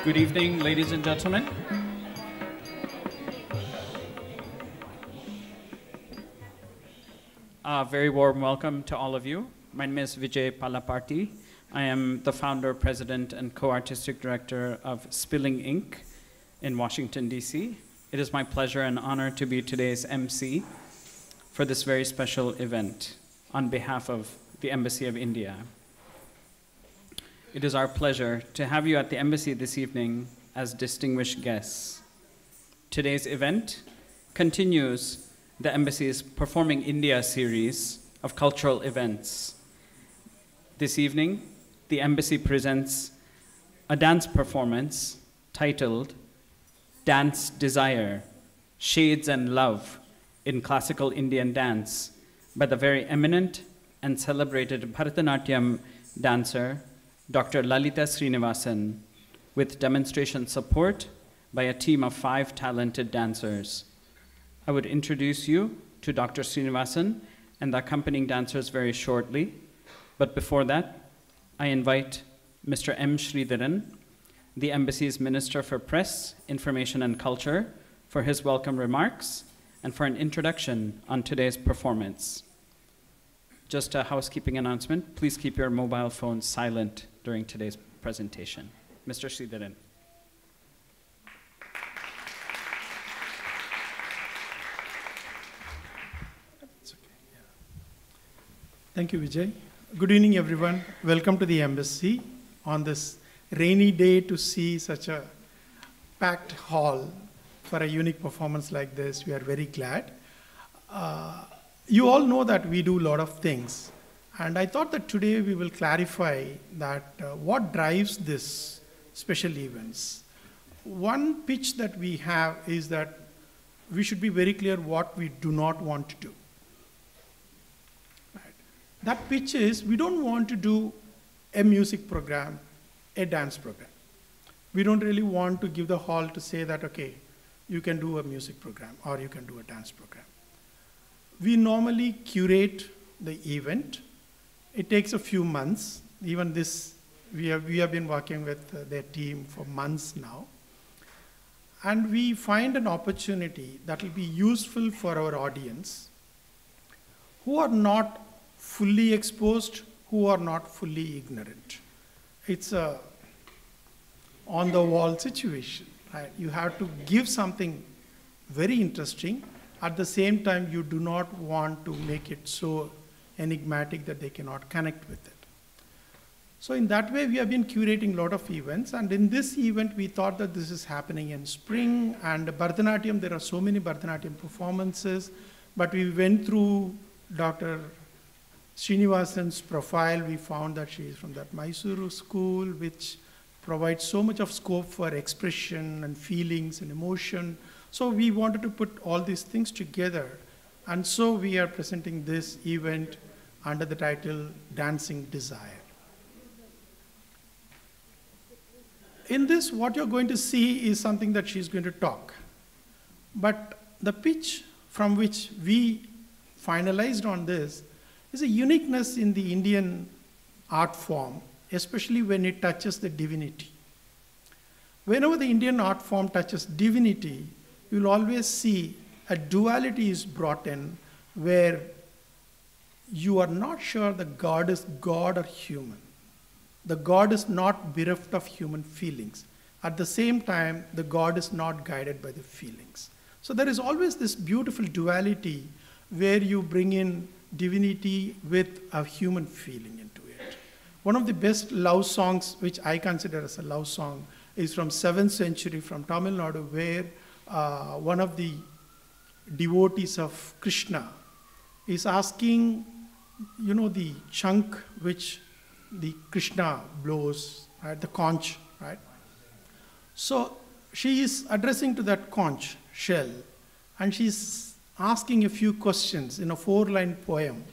Good evening, ladies and gentlemen. A very warm welcome to all of you. My name is Vijay Palaparti. I am the founder, president, and co-artistic director of Spilling Ink in Washington, D.C. It is my pleasure and honor to be today's MC for this very special event on behalf of the Embassy of India. It is our pleasure to have you at the Embassy this evening as distinguished guests. Today's event continues the Embassy's Performing India series of cultural events. This evening, the Embassy presents a dance performance titled Dance Desire, Shades and Love in Classical Indian Dance by the very eminent and celebrated Bharatanatyam dancer, Dr. Lalita Srinivasan, with demonstration support by a team of 5 talented dancers. I would introduce you to Dr. Srinivasan and the accompanying dancers very shortly, but before that, I invite Mr. M. Sridharan, the Embassy's Minister for Press, Information and Culture, for his welcome remarks and for an introduction on today's performance. Just a housekeeping announcement, please keep your mobile phones silent during today's presentation. Mr. Sridharan. Thank you, Vijay. Good evening, everyone. Welcome to the Embassy on this rainy day to see such a packed hall for a unique performance like this. We are very glad. You all know that we do a lot of things. And I thought that today we will clarify that what drives this special events. One pitch that we have is that we should be very clear what we do not want to do. Right. That pitch is we don't want to do a music program, a dance program. We don't really want to give the hall to say that, okay, you can do a music program or you can do a dance program. We normally curate the event. It takes a few months. Even this, we have been working with their team for months now. And we find an opportunity that will be useful for our audience who are not fully exposed, who are not fully ignorant. It's a on-the-wall situation. Right? You have to give something very interesting. At the same time, you do not want to make it so enigmatic that they cannot connect with it. So in that way, we have been curating a lot of events. And in this event, we thought that this is happening in spring. And Bharatanatyam, there are so many Bharatanatyam performances. But we went through Dr. Srinivasan's profile. We found that she is from that Mysuru school, which provides so much of scope for expression and feelings and emotion. So we wanted to put all these things together. And so we are presenting this event under the title Dancing Desire. In this, what you're going to see is something that she's going to talk. But the pitch from which we finalized on this is a uniqueness in the Indian art form, especially when it touches the divinity. Whenever the Indian art form touches divinity, you'll always see a duality is brought in where you are not sure the God is God or human. The God is not bereft of human feelings. At the same time, the God is not guided by the feelings. So there is always this beautiful duality where you bring in divinity with a human feeling into it. One of the best love songs, which I consider as a love song, is from 7th century from Tamil Nadu, where one of the devotees of Krishna is asking, the chunk which the Krishna blows, right, the conch, right? So she is addressing to that conch shell, and she's asking a few questions in a 4-line poem.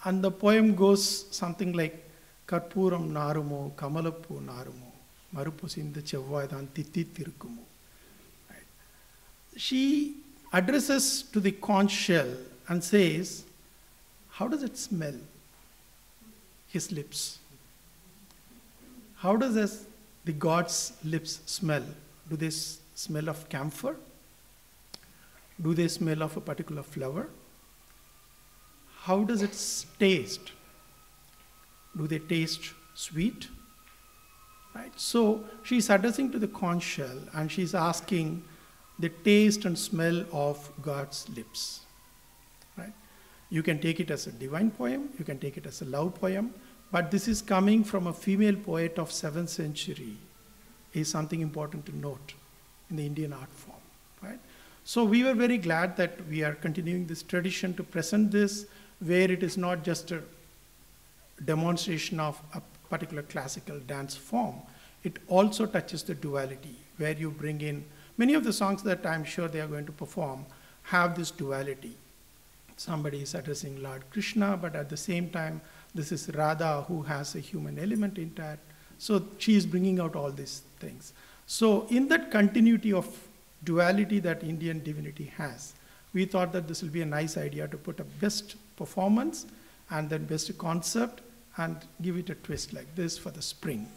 And the poem goes something like, Karpuram narumo, Kamalappu narumo, Marupusinda Chevvaidan Titi Tirukumu. She addresses to the conch shell and says, how does it smell? His lips. How does the gods' lips smell? Do they smell of camphor? Do they smell of a particular flower? How does it taste? Do they taste sweet? Right? So she's addressing to the conch shell and she's asking the taste and smell of God's lips. Right? You can take it as a divine poem, you can take it as a love poem, but this is coming from a female poet of 7th century, is something important to note in the Indian art form. Right? So we were very glad that we are continuing this tradition to present this, where it is not just a demonstration of a particular classical dance form. It also touches the duality, where you bring in many of the songs that I'm sure they are going to perform have this duality. Somebody is addressing Lord Krishna, but at the same time, this is Radha who has a human element in that. So she is bringing out all these things. So in that continuity of duality that Indian divinity has, we thought that this will be a nice idea to put a best performance and then best concept and give it a twist like this for the spring.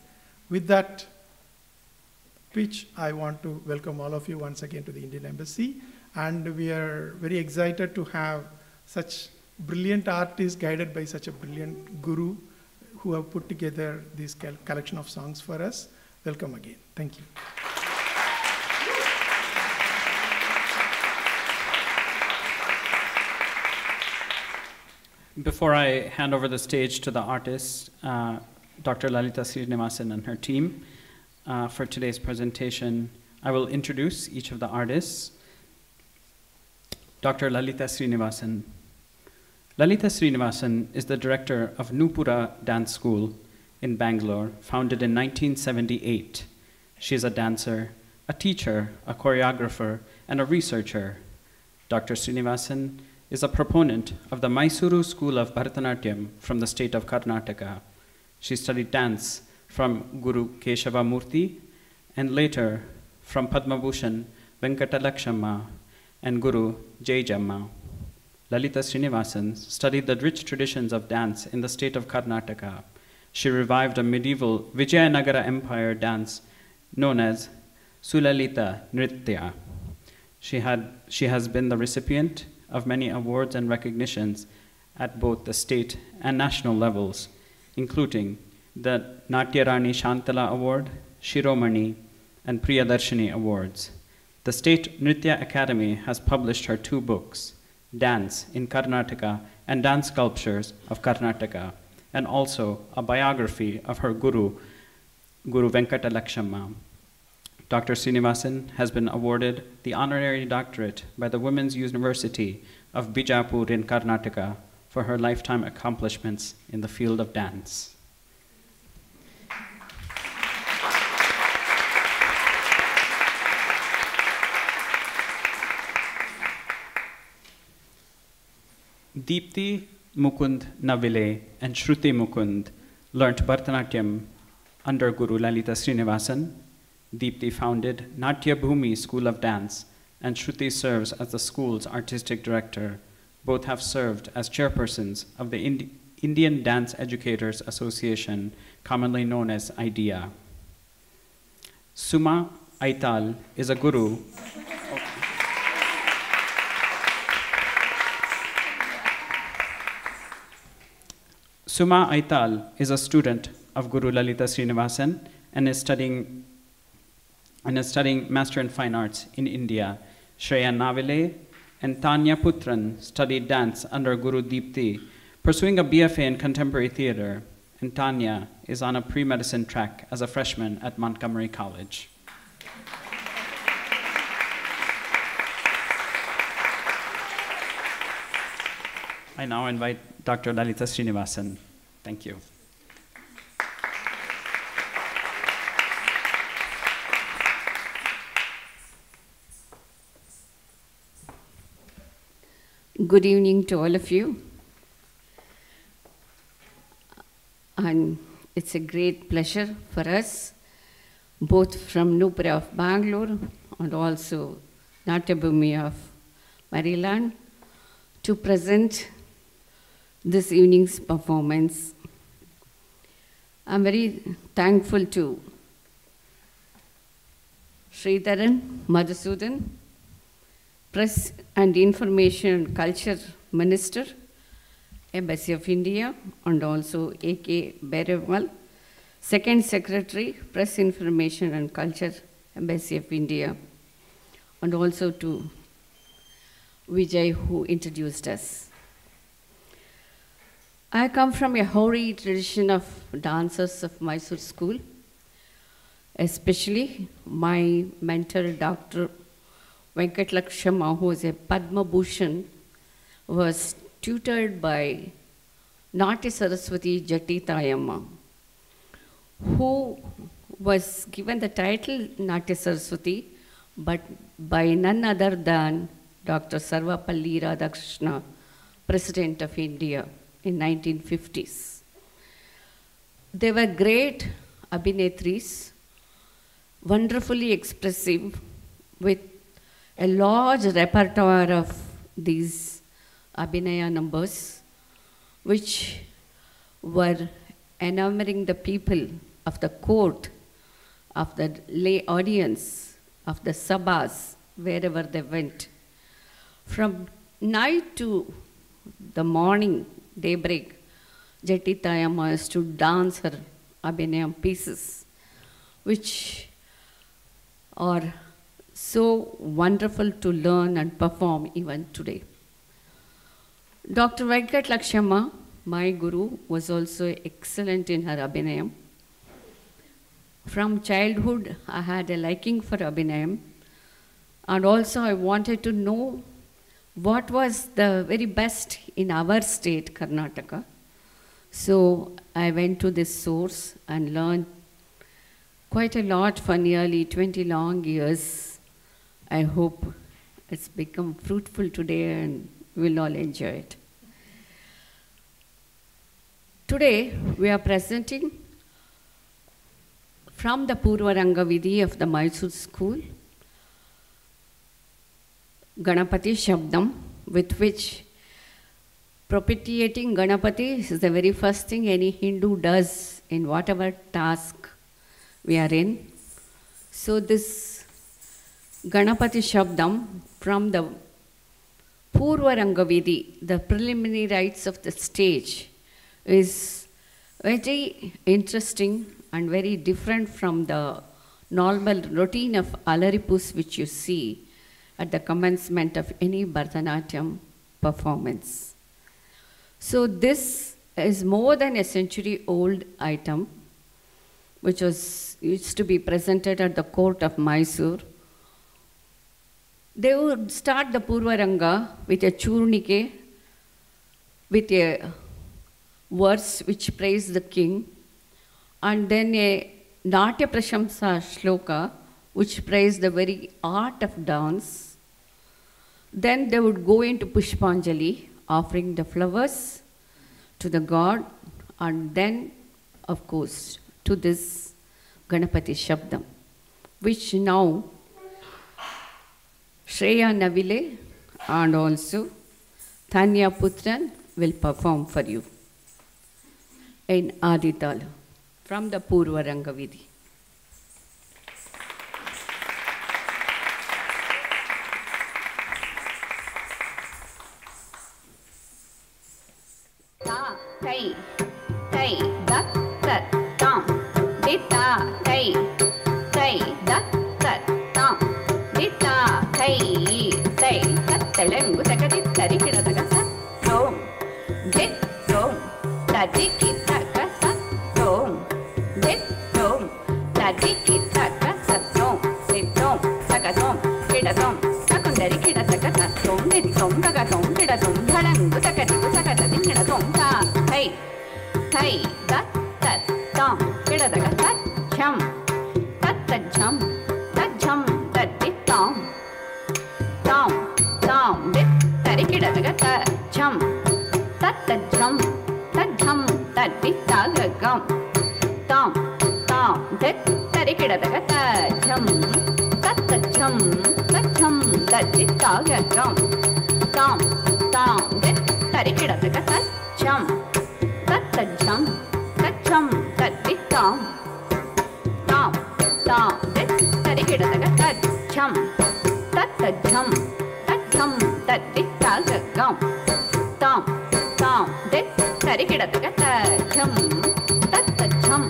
With that pitch, I want to welcome all of you once again to the Indian Embassy. And we are very excited to have such brilliant artists guided by such a brilliant guru who have put together this collection of songs for us. Welcome again. Thank you. Before I hand over the stage to the artist, Dr. Lalita Srinivasan and her team, for today's presentation, I will introduce each of the artists. Dr. Lalita Srinivasan. Lalita Srinivasan is the director of Nupura Dance School in Bangalore, founded in 1978. She is a dancer, a teacher, a choreographer, and a researcher. Dr. Srinivasan is a proponent of the Mysuru School of Bharatanatyam from the state of Karnataka. She studied dance from Guru Keshava Murthy and later from Padma Bhushan Venkatalakshama and Guru Jayajamma. Lalita Srinivasan studied the rich traditions of dance in the state of Karnataka. She revived a medieval Vijayanagara Empire dance known as Sulalita Nritya. She has been the recipient of many awards and recognitions at both the state and national levels, including the Natya Rani Shantala Award, Shiromani, and Priyadarshini Awards. The State Nritya Academy has published her 2 books, Dance in Karnataka and Dance Sculptures of Karnataka, and also a biography of her guru, Guru Venkatalakshama. Dr. Srinivasan has been awarded the honorary doctorate by the Women's University of Bijapur in Karnataka for her lifetime accomplishments in the field of dance. Deepti Mukund Navile and Shruti Mukund learnt Bharatanatyam under Guru Lalita Srinivasan. Deepti founded Natya Bhumi School of Dance, and Shruti serves as the school's artistic director. Both have served as chairpersons of the Indian Dance Educators Association, commonly known as IDEA. Suma Aital is a guru. Suma Aital is a student of Guru Lalita Srinivasan and is studying Master in Fine Arts in India. Shreya Navile and Tanya Putran studied dance under Guru Deepti, pursuing a BFA in Contemporary Theatre, and Tanya is on a pre-medicine track as a freshman at Montgomery College. I now invite Dr. Lalita Srinivasan. Thank you. Good evening to all of you. And it's a great pleasure for us, both from Nupura of Bangalore and also Natyabhumi of Maryland, to present this evening's performance. I'm very thankful to Sridharan Madhusudan, Press and Information and Culture Minister, Embassy of India, and also A.K. Berewal, Second Secretary, Press Information and Culture, Embassy of India, and also to Vijay, who introduced us. I come from a hoary tradition of dancers of Mysore School, especially my mentor, Dr. Venkatlakshma, who was a Padma Bhushan, was tutored by Natya Saraswati Jattitayamma, who was given the title Natya Saraswati, but by none other than Dr. Sarvapalli Radhakrishna, President of India in 1950s. They were great abhinetris, wonderfully expressive, with a large repertoire of these abhinaya numbers, which were enamoring the people of the court, of the lay audience, of the sabhas, wherever they went. From night to the morning, daybreak, Jattitayamma used to dance her abhinayam pieces, which are so wonderful to learn and perform even today. Dr. Venkatlakshma, my guru, was also excellent in her abhinayam. From childhood, I had a liking for abhinayam, and also I wanted to know what was the very best in our state, Karnataka. So I went to this source and learned quite a lot for nearly 20 long years. I hope it's become fruitful today and we'll all enjoy it. Today, we are presenting from the Purva Rangavidhi of the Mysore School, Ganapati Shabdam, with which propitiating Ganapati is the very first thing any Hindu does in whatever task we are in. So this Ganapati Shabdam from the Purva Rangavidhi, the preliminary rites of the stage, is very interesting and very different from the normal routine of Alaripus which you see at the commencement of any Bharatanatyam performance. So this is more than a century-old item, which used to be presented at the court of Mysore. They would start the Purvaranga with a churnike, with a verse which praised the king, and then a Natya Prashamsa shloka, which praised the very art of dance. Then they would go into Pushpanjali, offering the flowers to the god, and then, of course, to this Ganapati Shabdam, which now Shreya Navile and also Tanya Putran will perform for you in Aditala from the Purva Rangavidhi. Ta, tai, tai, da, ta, tam. Dita, tai, tai, da, ta, tam. Dita, tai, tai, da, telengu, takati, tarikida, takasa, tom. Dit, tom. Tadiki, takasa, tom. Dit, tom. Tadiki, takasa, tom. Dit, tom. Takatom, kidatom. Takundari, kida, takasa, tom. Dit, tom, takatom, kidatom. Telengu, takati, takata, dikida, tom. Ta, tai, tai, da, ta, tam. Kida, takasa, cham. Tatta, cham. Tajam, tatti, tam. Tam, tam, dit, tarikida, takata, cham. Tatta, cham. Tajam, tatti, tagagam. Tam, tam, dit, tarikida, takata, cham. Tatta, cham. Tajam, tatti, tagagam. Tam, tam, dit, tarikida, takata, cham. Tatta, cham. Tajam, tatti, tam. Tam, tam, dit, tarikida, takata, chum, tatta chum, tachum, tatta gum, tom, tom, dit, tarikidataga chum, tatta chum,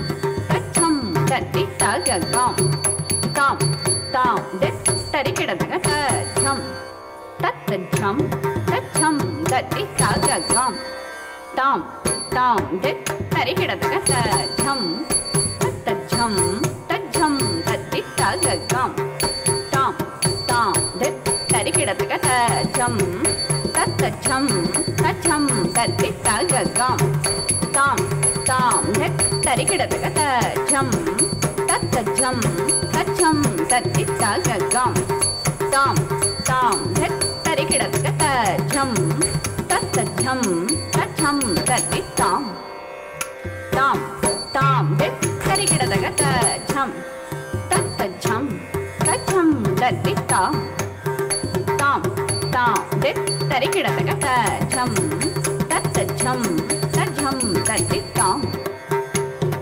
tachum, tatta gum, tom, tom, dit, tarikidataga chum, tatta chum, tachum, tatta gum, tom, tom, dit, tarikidataga chum, tatta chum, tachum, tatta gum, tom, tom, dit, tarikidataga chum, tatta chum, tachum, tatta gum, tom, tom, dit, tarikidataga chum, tatta chum, tachum, tatta gum, tom, tom, dit, tarikidataga chum, tatta chum, tachum, tatta tom, tom, dit, tarikidataga chum, tatta chum, tachum, tatta tom, tom, dit, tarikidataga chum, tatta chum, tachum, tatta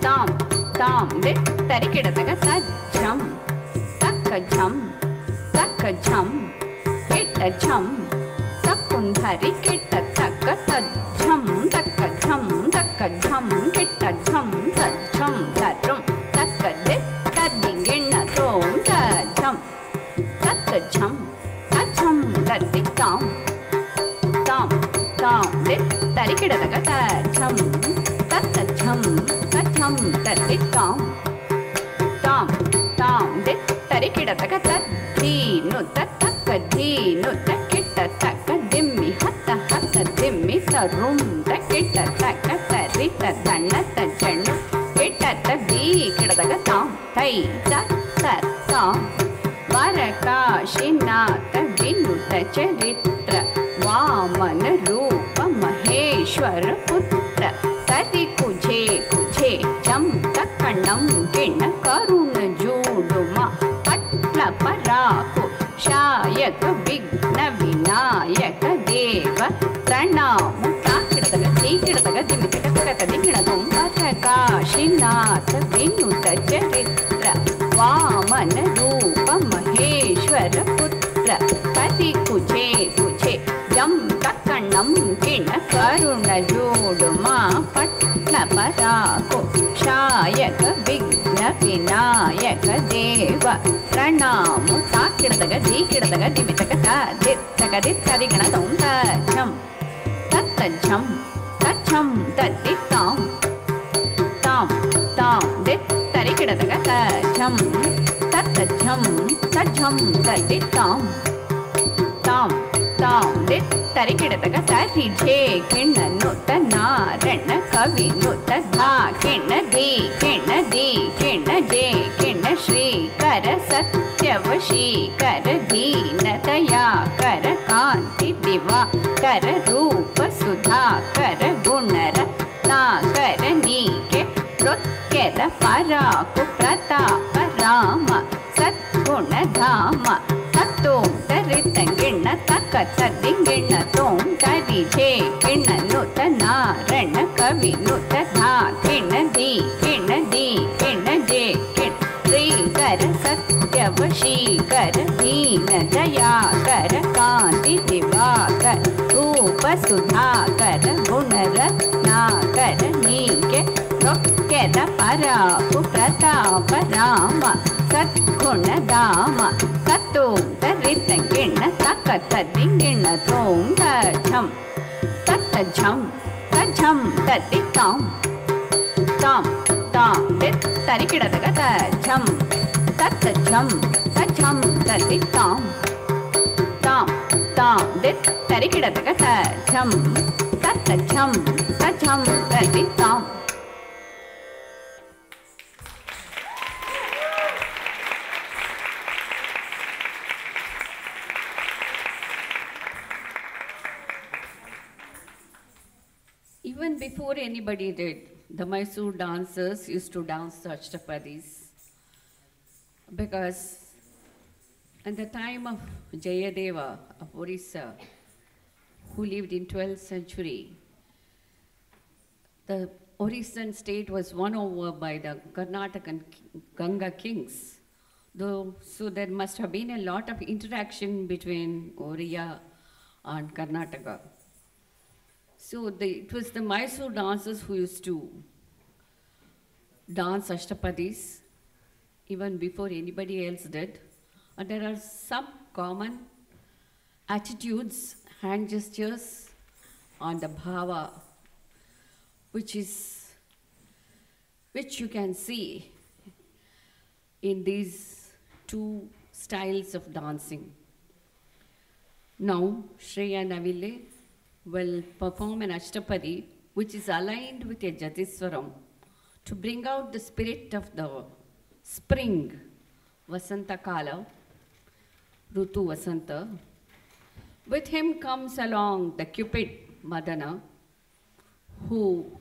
tom, tom, dit, tarikidataga chum, takka chum, kitta chum, takkundhari kitta takka chum, takka chum, kitta chum, tachum, tarum, takka dit, tadinginna tom, tachum, tatta chum, tachum, tatti tom, tom, tom, dit, tarikidataga chum, tatta chum, tachum, tatti tom, tom, tom, dit, tarikidataga dinu, takka dinu, takitta takka dimmi, hatta dimmi, tarum, takitta takka tarita, danna, tajanu, kitta tadi, kidataga tom, tai, tat, tom, varaka, shinata, vinuta, charitra, vamana, rupa, maheshwara, putra, tadi kuje, cham, takkanam, gina, karuna, juduma, patla, paraku, shayaka, vigna, vinayaka, deva, pranamu, takidataga, dimitaka, dinginadum, varaka, shinata, vinuta, charitra, vamana, rupa, maheshwara, putra, tadi kuje, jam, takkanam, gina, karuna, juduma, patla, paraku, shayaka, vigna, vinayaka, deva, pranamu, takidataga, dimitaka, dittaka, dinginadum, tachum, tattachum, tachum, tatti tom, tom, tom, dit, tarikidataga chum, tattachum, tachum, tatti tom, tom, tom, dit, tarikidataga tari je, kinna, nutta, narana, kavi, nutta, dha, kinna, di, kinna, je, kinna, shri, kara, satyavashi, kara, dina, daya, kara, kanti, diva, kara, rupa, sudha, kara, gunara, na, kara, nike, rotkera, paraku, pratapa, rama, satguna, dhama, tatum, taritangina, takata, dingina, tom, tari, je, kinna, nutta, narana, kavi, nutta, dha, kinna, di, kinna, je, kinna, shri, kara, satyavashi, kara, dina, daya, kara, kanti, diva, kara, rupa, sudha, kara, gunara, na, kara, nike, rokkera, paraku, pratapa, rama, satguna, dhama, tatum, taritangina, takata, dingina, tom, tachum, tattachum, tatti tom, tom, tom, dit, tarikidataga chum, tattachum, tachum, tatti tom, tom, tom, dit, tarikidataga chum, tattachum, tachum, tatti tom. Even before anybody did, the Mysore dancers used to dance the Ashtapadis. Because at the time of Jayadeva of Orissa, who lived in 12th century, the Orissan state was won over by the Karnatakan Ganga kings. So there must have been a lot of interaction between Oriya and Karnataka. So it was the Mysore dancers who used to dance Ashtapadis even before anybody else did. And there are some common attitudes, hand gestures, and the bhava, which you can see in these two styles of dancing. Now, Shreya Navile will perform an Ashtapadi which is aligned with a Jatiswaram to bring out the spirit of the spring, Vasanta Kala, Rutu Vasanta. With him comes along the Cupid Madana, who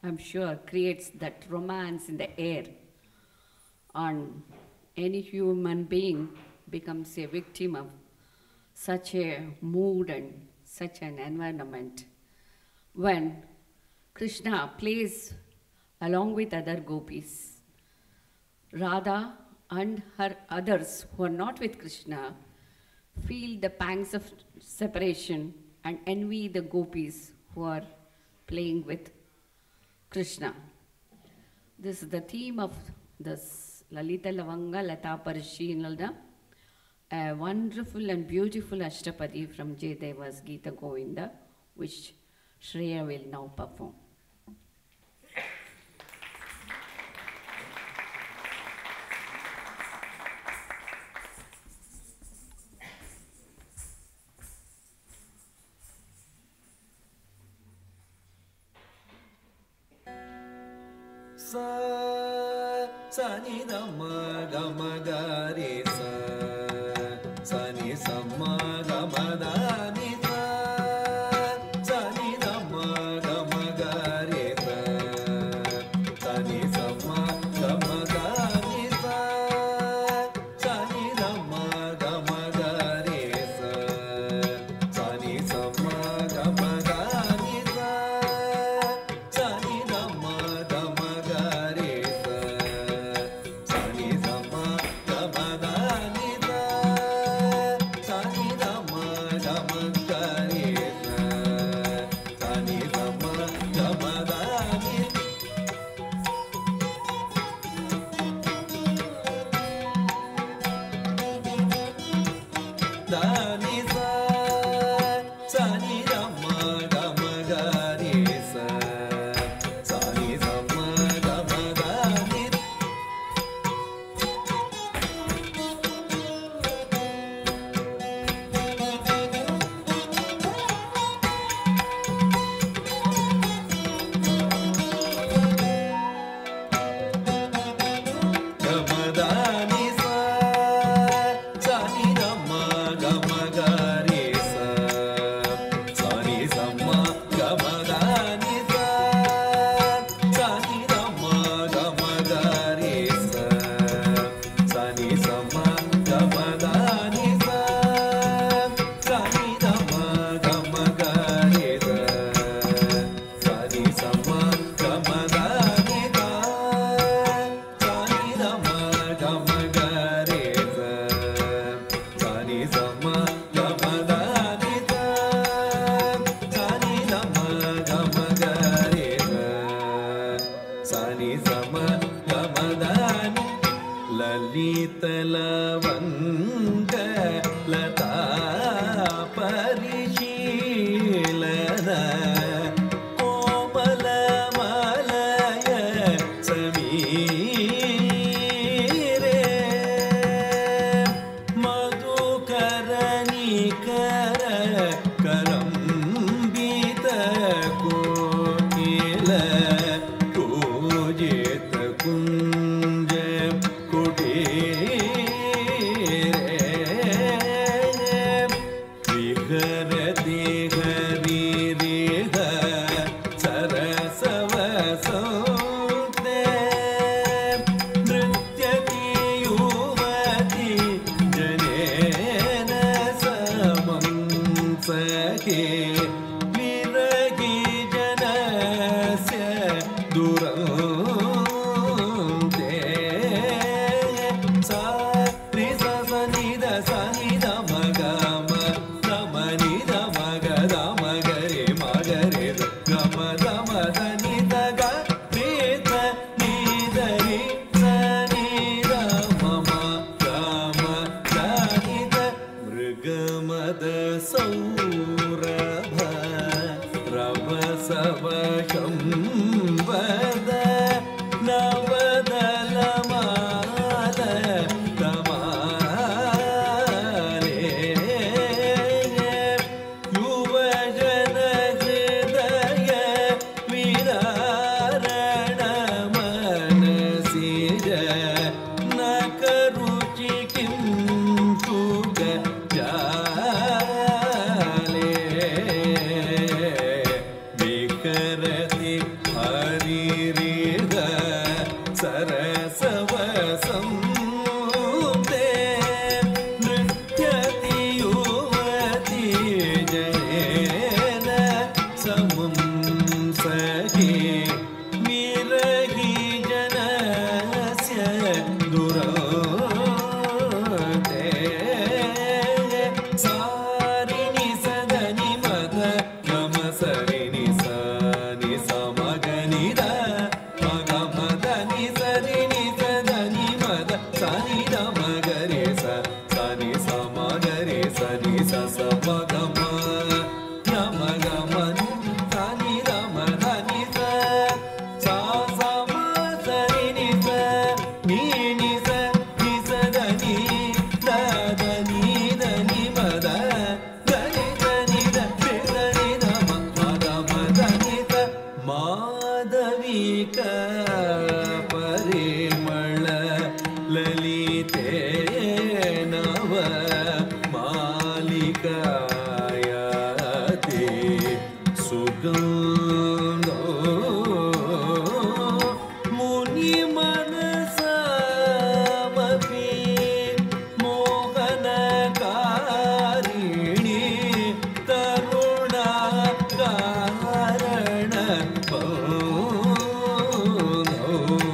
I'm sure creates that romance in the air, and any human being becomes a victim of such a mood and such an environment. When Krishna plays along with other gopis, Radha and her others who are not with Krishna feel the pangs of separation and envy the gopis who are playing with Krishna. This is the theme of this Lalita Lavanga Lata Parishinalda, a wonderful and beautiful Ashtapadi from Jayadeva's Gita Govinda, which Shreya will now perform. Sa ni da ma ga ma ga re sa ni sa ma ga ma da ni sa ni da ma ga re sa ni sa ma ga ma ga ni sa ni da ma ga re sa ni sa ma ga ma ga ni sa ni da ma ga re sa ni sa ma ga ma da ni sa ni da ma ga ma ga re sa ni sa ma ga ma da ni da ni sa ni da ma ga ma ga re sa ni sa ma ga ma da ni ga ma da ni sa ni da ma ga ma ga re sa ni sa ma ga ma da ni sa ni da ma ga ma ga re sa ni sa ma ga ma da ni sa ni da ma ga ma ga re sa ni sa ma ga ma da ni sa ni da ma ga ma ga re sa ni sa ma ga ma da ni sa ni da ma ga ma ga re sa ni sa ma ga ma da ni Lalita Lavanga Lata Parishilana Komala Malaya Samire Madhukaranikara Karambita Kokila Kojita Kunja Kote Oh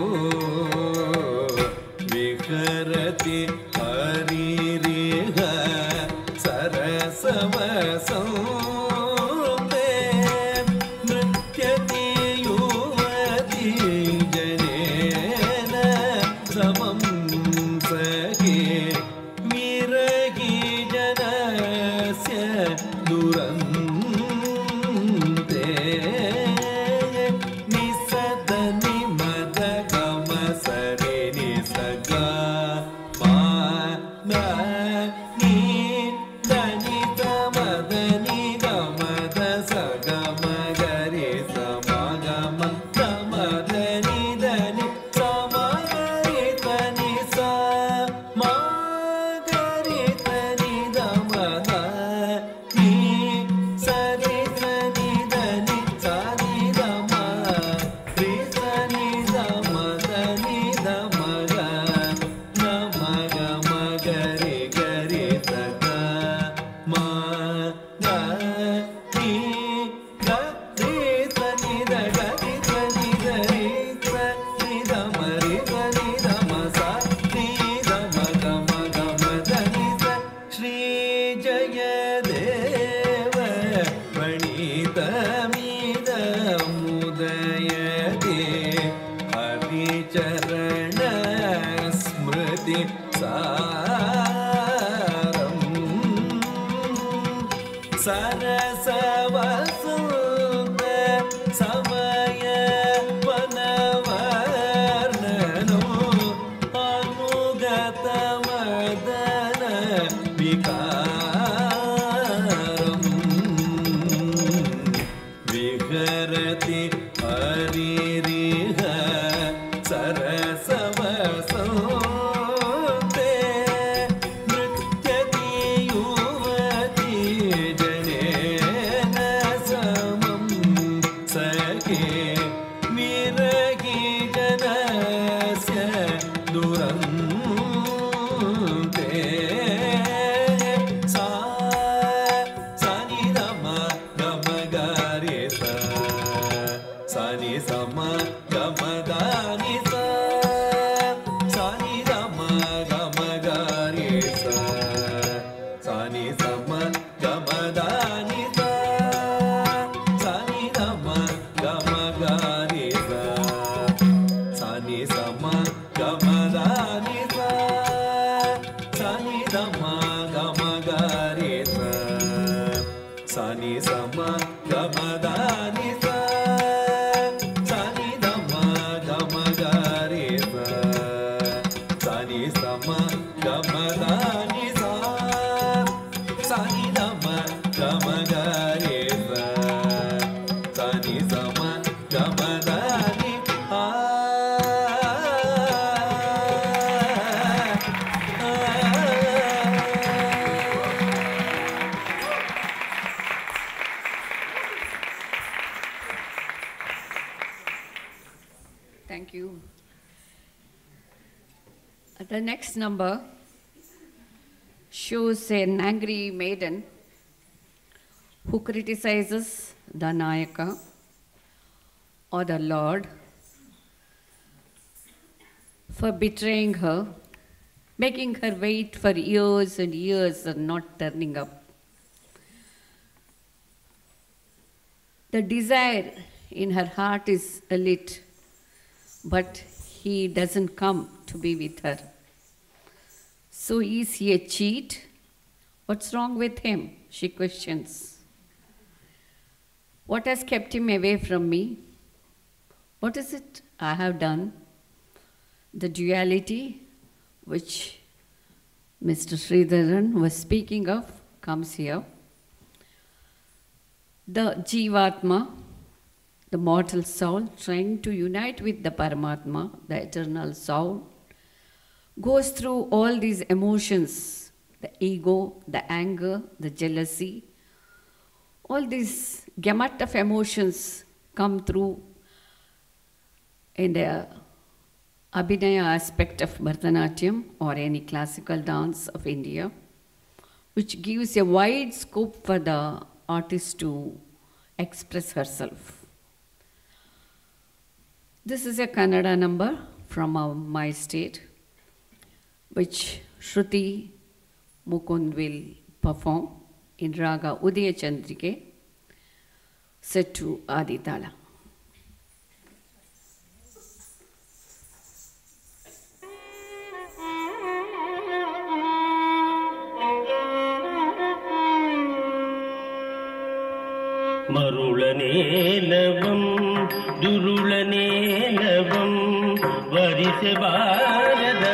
Thank you. The next number shows an angry maiden who criticizes the Nayaka or the Lord for betraying her, making her wait for years and years and not turning up. The desire in her heart is lit, but he doesn't come to be with her. So is he a cheat? What's wrong with him? She questions. What has kept him away from me? What is it I have done? The duality which Mr. Sridharan was speaking of comes here. The Jivatma, the mortal soul, trying to unite with the Paramatma, the eternal soul, goes through all these emotions, the ego, the anger, the jealousy. All these gamut of emotions come through in the Abhinaya aspect of Bharatanatyam or any classical dance of India, which gives a wide scope for the artist to express herself. This is a Kannada number from my state, which Shruti Mukund will perform in Raga Udaya Chandrike, set to Aditala. ಮರುಳನೇಲವಂ ದುರುಳನೇಲವಂ ವರಿಸಬಾರದ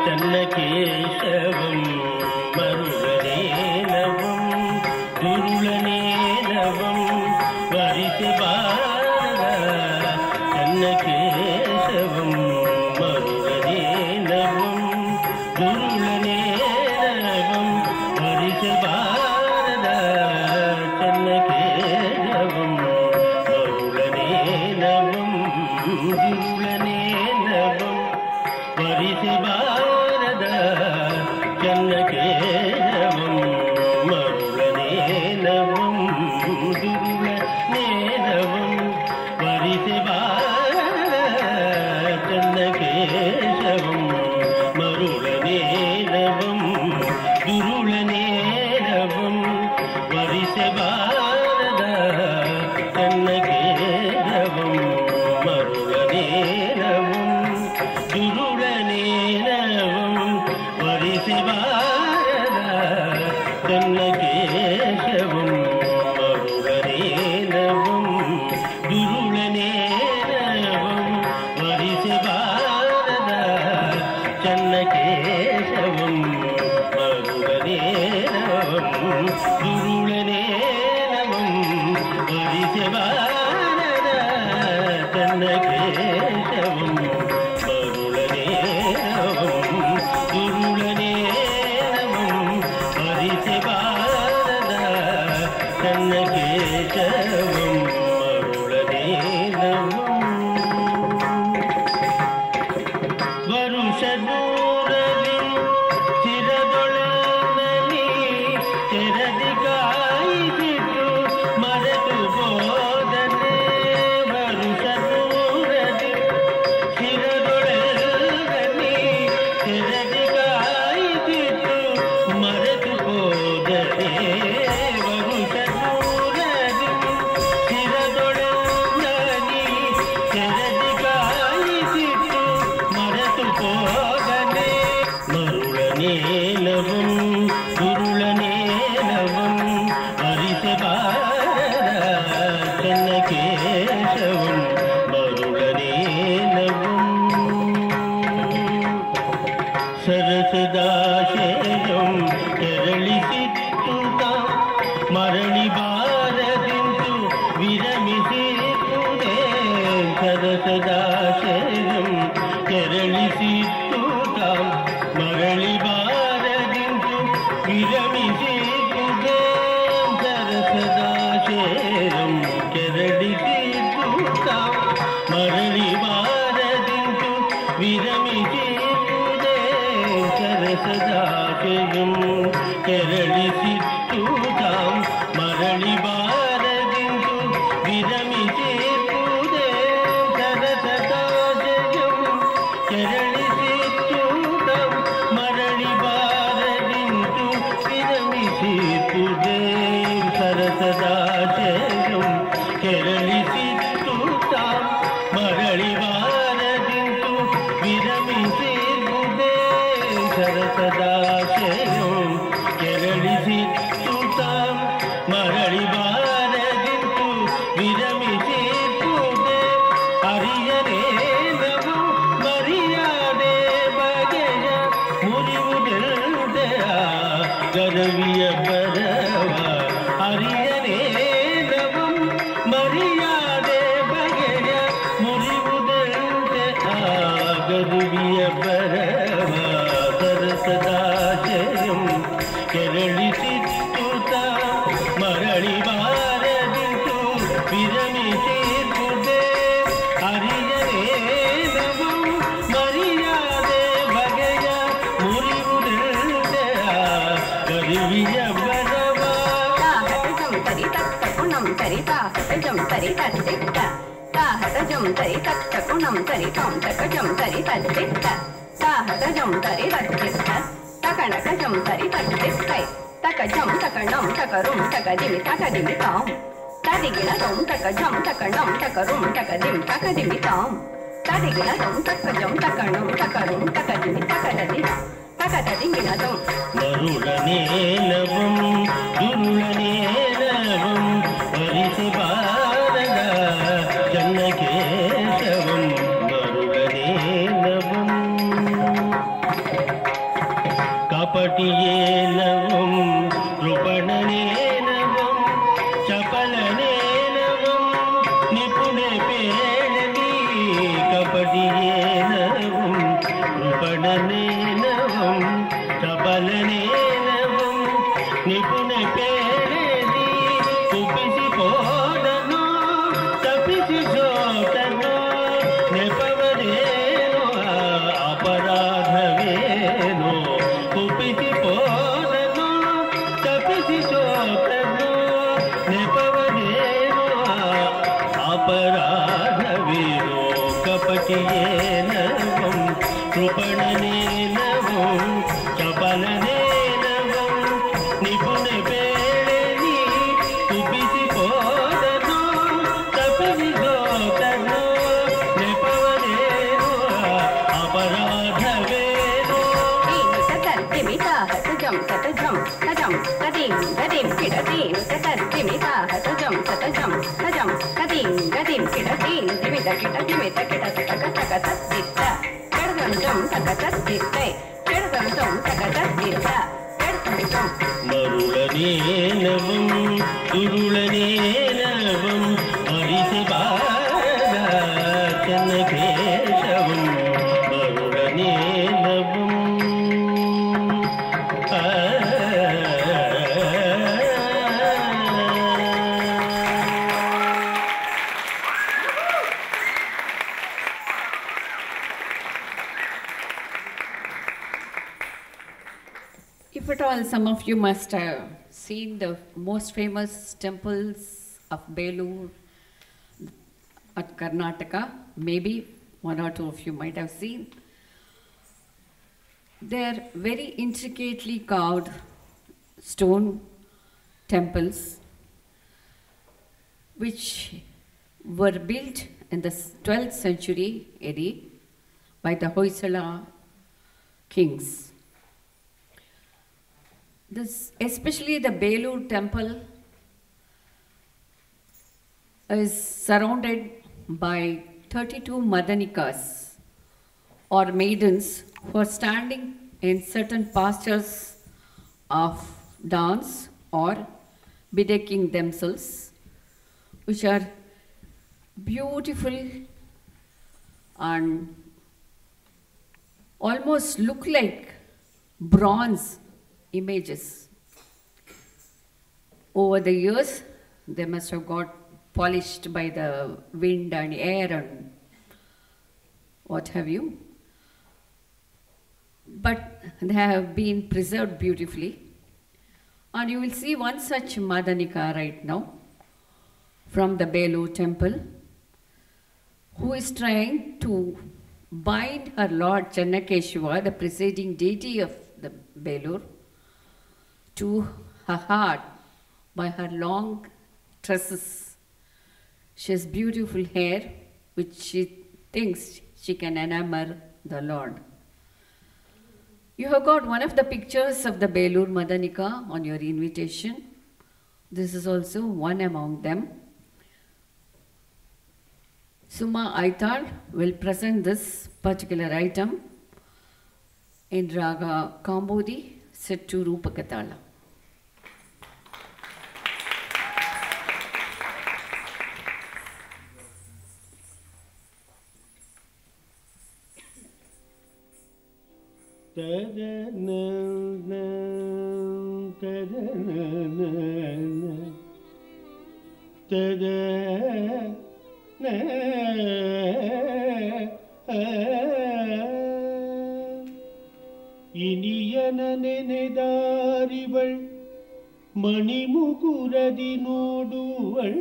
ತನ್ನ ಕೇಶವಂ ಮರುಳನೇಲವಂ ದುರುಳನೇಲವಂ ವರಿಸಬಾರದ ತನ್ನ ಕೇಶವಂ ಮರುಳನೇಲವಂ ದುರುಳನೇಲವಂ ವರಿಸಬಾರದ ತನ್ನ ದುರುಳನೇಲವಂ ವರಿಸಬಾರದ ಚನ್ನಕೇಶವಂ ಮರುಳನೇಲವಂ ದುರುಳನೇಲವಂ ವರಿಸಬಾರದ ಚನ್ನಕೇಶವಂ ಮರುಳನೇಲವಂ ದುರುಳನೇಲವಂ ವರಿಸಬಾರದ ಚನ್ನಕೇಶವಂ ಮರುಳನೇಲವಂ ದುರುಳನೇಲವಂ ವರಿಸಬಾರದ ಚನ್ನಕೇಶವಂ ಮರುಳನೇಲವಂ ದುರುಳನೇಲವಂ ವರಿಸಬಾರದ ಚನ್ನಕೇಶವಂ ಮರುಳನೇಲವಂ ದುರುಳನೇಲವಂ ವರಿಸಬಾರದ ಚನ್ನಕೇಶವಂ ಮರುಳನೇಲವಂ ದುರುಳನೇಲವಂ ವರಿಸಬಾರದ ಚನ್ನಕೇಶವಂ ಮರುಳನೇಲವಂ ವರುಷದೂರಲಿ ಚಿರದೊಳನಲ್ಲಿ ತೆರದಿ ಕಾಯಿಸಿತು ಮರೆತು ಹೋದನೆ ವರುಷದೂರಲಿ ಚಿರದೊಳನಲ್ಲಿ ತೆರದಿ ಕಾಯಿಸಿತು ಮರೆತು ಹೋದನೆ ವರುಷದೂರಲಿ ಚಿರದೊಳನಲ್ಲಿ ತೆರದಿ ಕಾಯಿಸಿತು ಮರೆತು ಹೋದನೆ ಮರುಳನೇಲವಂ ದುರುಳನೇಲವಂ ವರಿಸಬಾರದ ಚನ್ನಕೇಶವಂ ಮರುಳನೇಲವಂ ಸರಸದಾಶಯಂ ತೆರಳಿಸಿತ್ತು ಮರಳಿ ಬಾರದಿಂತು ವಿರಮಿಸಿತ್ತುದೇ ಸರಸದಾಶಯಂ ತೆರಳಿಸಿತ್ತು ಮರಳಿ ಬಾರದಿಂತು ವಿರಮಿಸಿತ್ತುದೇ ಸರಸದಾಶಯಂ ತೆರಳಿಸಿತ್ತು ಮರಳಿ ಬಾರ ವಿರಮಿಸಿರುವುದೇ ಸರಸದಾಶಯಂ ಕೆರಳಿಸಿತ್ತುತಾಂ ಮರಳಿ ಬಾರದಿಂದು ವಿರಮಿಸಿರುವುದೇ ಸರಸದಾಶಯಂ ಕೆರಳಿಸಿತ್ತುತಾಂ ಮರಳಿ ಬಾರದಿಂದು ವಿರಮಿಸಿರುವುದೇ ಸರಸದಾಶಯಂ ಕೆರಳಿಸಿತ್ತುತಾಂ ಮರಳಿ ಬಾರದಿಂದು ವಿರಮಿಸಿರುವುದೇ ಸರಸದಾಶಯಂ ಕೆರಳಿಸಿತ್ತುತಾಂ ಮರಳಿ ಬಾರದಿಂದು ವಿರಮಿಸಿರುವುದೇ ಅರಿಯನೇನವು ಮರಿಯಾದೆ ಬಗೆಯ ಮುರಿವುದೆಲ್ದೆಯ ಗರವಿಯ ಬರವ ಅರಿಯನೇನವು ಮರಿಯಾದೆ ಬಗೆಯ ಮುರಿವುದೆಲ್ದೆ ಆ ಗರುವಿಯ ಬರವ ಸರಸದಾಶಯಂ ಕೆರಳಿಸಿತ್ತುತ ಮರಳಿ ಬಾರದಿಂದು ವಿರಮಿಸಿರುವುದೇ ಅರಿಯನೇನವು ಮರಿಯಾದೆ ಬಗೆಯ ಮುರಿವುದೆಲ್ದೆಯ ಗರುವಿಯ ಬರವ ತಾಹತಜಂ ತರಿ ತಕ್ಕ ಗುಣಂ ತರಿ ತಾಹತಜಂ ತರಿ ತದ್ದಿತ್ತ ತಾಹತಜಂ ತರಿ ತಕ್ಕ ಗುಣಂ ತರಿ ತಂ ತಕಜಂ ತರಿ ತದ್ದಿತ್ತ ತಾಹತಜಂ ತರಿ ತದ್ದಿತ್ತ ತಕಣಕಜಂ ತರಿ ತದ್ದಿತ್ತೈ ತಕಜಂ ತಕಣಂ ತಕರುಂ ತಕದಿಮಿ ತಾಂ ತದಿಗಿನ ತಂ ತಕಜಂ ತಕಣಂ ತಕರುಂ ತಕದಿಮಿ ತಾಂ ತದಿಗಿನ ತಂ ತಕಜಂ ತಕಣಂ ತಕರುಂ ತಕದಿಮಿ ತಕದಿಮಿನದಂ ಮರುಳನೇಲವಂ ದುರುಳನೇಲವಂ ಪರಿಸಿ ಬಾರಗ ಚನ್ನಕೇಶವಂ ಮರುಳನೇಲವಂ ಕಪಟಿಯೇಲವಂ ಕೃಪಣನೇಲವಂ ಚಪಲನೇಲವಂ ನಿಪುಣೆ ಪೇಳವಿ ಕಪಟಿಯೇಲವಂ ಕೃಪಣನೇಲವಂ ಚಪಲನೇಲವಂ ನಿಪುಣೆ ಪೇಳವಿ ಕುಪಿಸಿ ಪೋದನು ತಪಿಸಿ ಜೋತನು ನೆಪವದೇನೋ ಅಪರಾಧವೇನೋ ಕುಪಿಸಿ ಪೋದನು ತಪಿಸಿ ಜೋತನು ನೆಪವದೇನೋ ಅಪರಾಧವೇನೋ ಕಪಟಿಯೇನವಂ ಕೃಪಣನೇನವಂ ಚಪಲನೇನವಂ ನಿಪುಣೆ ಬೇಳೆನಿ ಕುಪಿಸಿ ಪೋದನು ತಪಿಸಿ ಜೋತನು ನೆಪವದೇನೋ ಅಪರಾಧವೇನೋ ತದಿಮಿ ತಾಹತಜಂ ತತಜಂ ತಜಂ ತದಿಂ ಗದಿಂ ಕಿಡದಿಂ ತದಿಮಿ ತಾಹತಜಂ ತತಜಂ ತಜಂ ತದಿಂ ಗದಿಂ ಕಿಡದಿಂ ದಿಮಿತ ಕಿಡದಿಮಿ ತಕಿಡ ತಕ ತಕ ತದ್ದಿತ್ತ ಕೆಡದಂಜಂ ತಕ ತದ್ದಿತ್ತೈ ಕೆಡದಂಜಂ ತಕ ತದ್ದಿತ್ತ ಕೆಡದಂಜಂ ಮರುಳನೇಲವಂ ದುರುಳನೇಲವಂ ಹರಿಸಿ ಬಾರಗ ಚನ್ನಕೇಶವಂ ಮರುಳನೇಲವಂ If at all, some of you must have seen the most famous temples of Belur at Karnataka. Maybe one or two of you might have seen. They're very intricately carved stone temples which were built in the 12th century AD by the Hoysala kings. Especially the Belur temple is surrounded by 32 Madanikas or maidens who are standing in certain postures of dance or bedecking themselves, which are beautiful and almost look like bronze images. Over the years, they must have got polished by the wind and air and what have you. but they have been preserved beautifully. And you will see one such Madanika right now from the Belur temple, who is trying to bind her Lord Channakeshwara, the presiding deity of the Belur, to her heart by her long tresses. She has beautiful hair, which she thinks she can enamor the Lord. You have got one of the pictures of the Belur Madanika on your invitation. This is also one among them. Suma Aitar will present this particular item in Raga Kambodi, set to Rupakatala. ಇನಿಯನ ನೆನೆದಾರಿವಳ್ ಮಣಿಮುಕುರದಿ ನೋಡುವಳ್